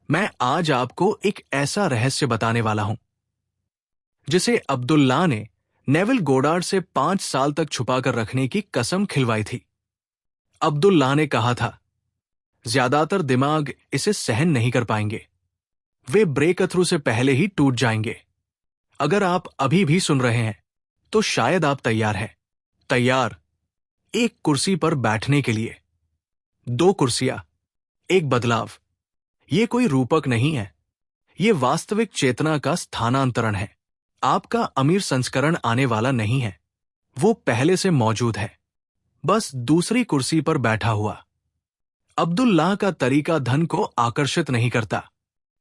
मैं आज आपको एक ऐसा रहस्य बताने वाला हूं जिसे अब्दुल्लाह ने नेविल गोडार्ड से 5 साल तक छुपाकर रखने की कसम खिलवाई थी। अब्दुल्लाह ने कहा था, ज्यादातर दिमाग इसे सहन नहीं कर पाएंगे, वे ब्रेक थ्रू से पहले ही टूट जाएंगे। अगर आप अभी भी सुन रहे हैं तो शायद आप तैयार हैं। तैयार एक कुर्सी पर बैठने के लिए। 2 कुर्सियां, एक बदलाव। ये कोई रूपक नहीं है, ये वास्तविक चेतना का स्थानांतरण है। आपका अमीर संस्करण आने वाला नहीं है, वो पहले से मौजूद है, बस दूसरी कुर्सी पर बैठा हुआ। अब्दुल्लाह का तरीका धन को आकर्षित नहीं करता,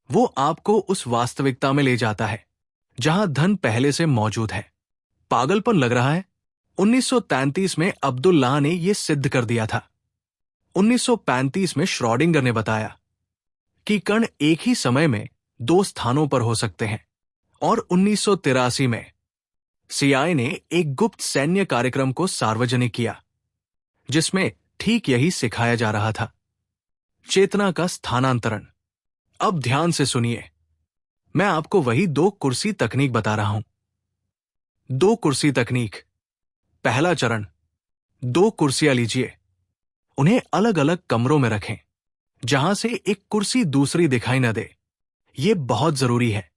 वो आपको उस वास्तविकता में ले जाता है जहां धन पहले से मौजूद है। पागलपन लग रहा है? 1933 में अब्दुल्लाह ने यह सिद्ध कर दिया था। 1935 में श्रोडिंगर ने बताया कि कण एक ही समय में 2 स्थानों पर हो सकते हैं, और 1983 में सीआईए ने एक गुप्त सैन्य कार्यक्रम को सार्वजनिक किया जिसमें ठीक यही सिखाया जा रहा था, चेतना का स्थानांतरण। अब ध्यान से सुनिए, मैं आपको वही 2 कुर्सी तकनीक बता रहा हूं। 2 कुर्सी तकनीक। पहला चरण, 2 कुर्सियां लीजिए, उन्हें अलग अलग कमरों में रखें जहां से एक कुर्सी दूसरी दिखाई न दे, यह बहुत जरूरी है।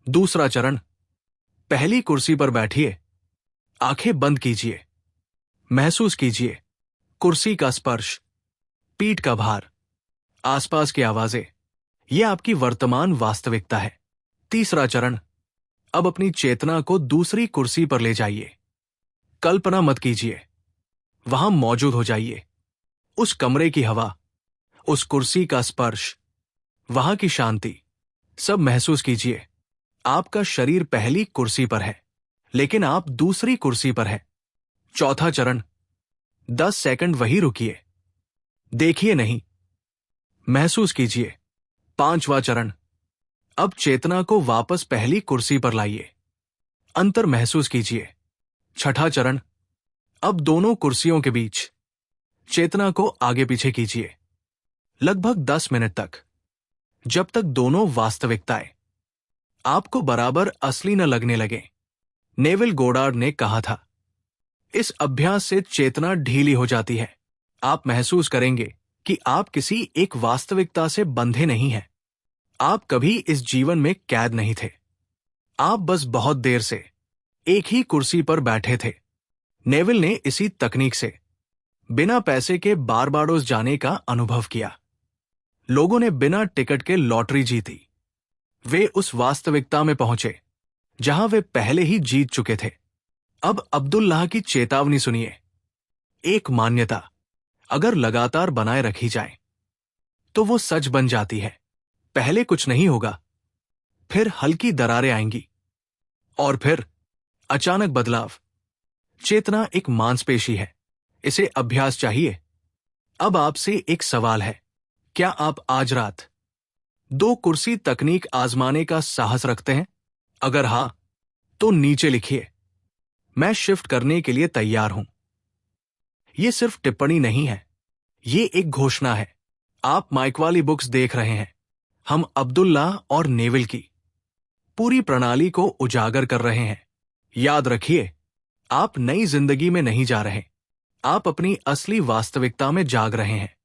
दूसरा चरण, पहली कुर्सी पर बैठिए, आंखें बंद कीजिए, महसूस कीजिए कुर्सी का स्पर्श, पीठ का भार, आसपास की आवाजें, यह आपकी वर्तमान वास्तविकता है। तीसरा चरण, अब अपनी चेतना को दूसरी कुर्सी पर ले जाइए। कल्पना मत कीजिए, वहां मौजूद हो जाइए। उस कमरे की हवा, उस कुर्सी का स्पर्श, वहां की शांति, सब महसूस कीजिए। आपका शरीर पहली कुर्सी पर है, लेकिन आप दूसरी कुर्सी पर हैं। चौथा चरण, 10 सेकंड वहीं रुकिए, देखिए नहीं, महसूस कीजिए। 5वां चरण, अब चेतना को वापस पहली कुर्सी पर लाइए, अंतर महसूस कीजिए। 6ठा चरण, अब दोनों कुर्सियों के बीच चेतना को आगे पीछे कीजिए, लगभग 10 मिनट तक, जब तक दोनों वास्तविकताएं आपको बराबर असली न लगने लगे। नेविल गोडार्ड ने कहा था, इस अभ्यास से चेतना ढीली हो जाती है। आप महसूस करेंगे कि आप किसी एक वास्तविकता से बंधे नहीं हैं। आप कभी इस जीवन में कैद नहीं थे, आप बस बहुत देर से एक ही कुर्सी पर बैठे थे। नेविल ने इसी तकनीक से बिना पैसे के बारबाडोस जाने का अनुभव किया। लोगों ने बिना टिकट के लॉटरी जीती। वे उस वास्तविकता में पहुंचे जहां वे पहले ही जीत चुके थे। अब अब्दुल्लाह की चेतावनी सुनिए। एक मान्यता अगर लगातार बनाए रखी जाए तो वो सच बन जाती है। पहले कुछ नहीं होगा, फिर हल्की दरारें आएंगी, और फिर अचानक बदलाव। चेतना एक मांसपेशी है, इसे अभ्यास चाहिए। अब आपसे एक सवाल है, क्या आप आज रात 2 कुर्सी तकनीक आजमाने का साहस रखते हैं? अगर हां, तो नीचे लिखिए, मैं शिफ्ट करने के लिए तैयार हूं। यह सिर्फ टिप्पणी नहीं है, यह एक घोषणा है। आप माइक वाली बुक्स देख रहे हैं, हम अब्दुल्लाह और नेविल की पूरी प्रणाली को उजागर कर रहे हैं। याद रखिए, आप नई जिंदगी में नहीं जा रहे, आप अपनी असली वास्तविकता में जाग रहे हैं।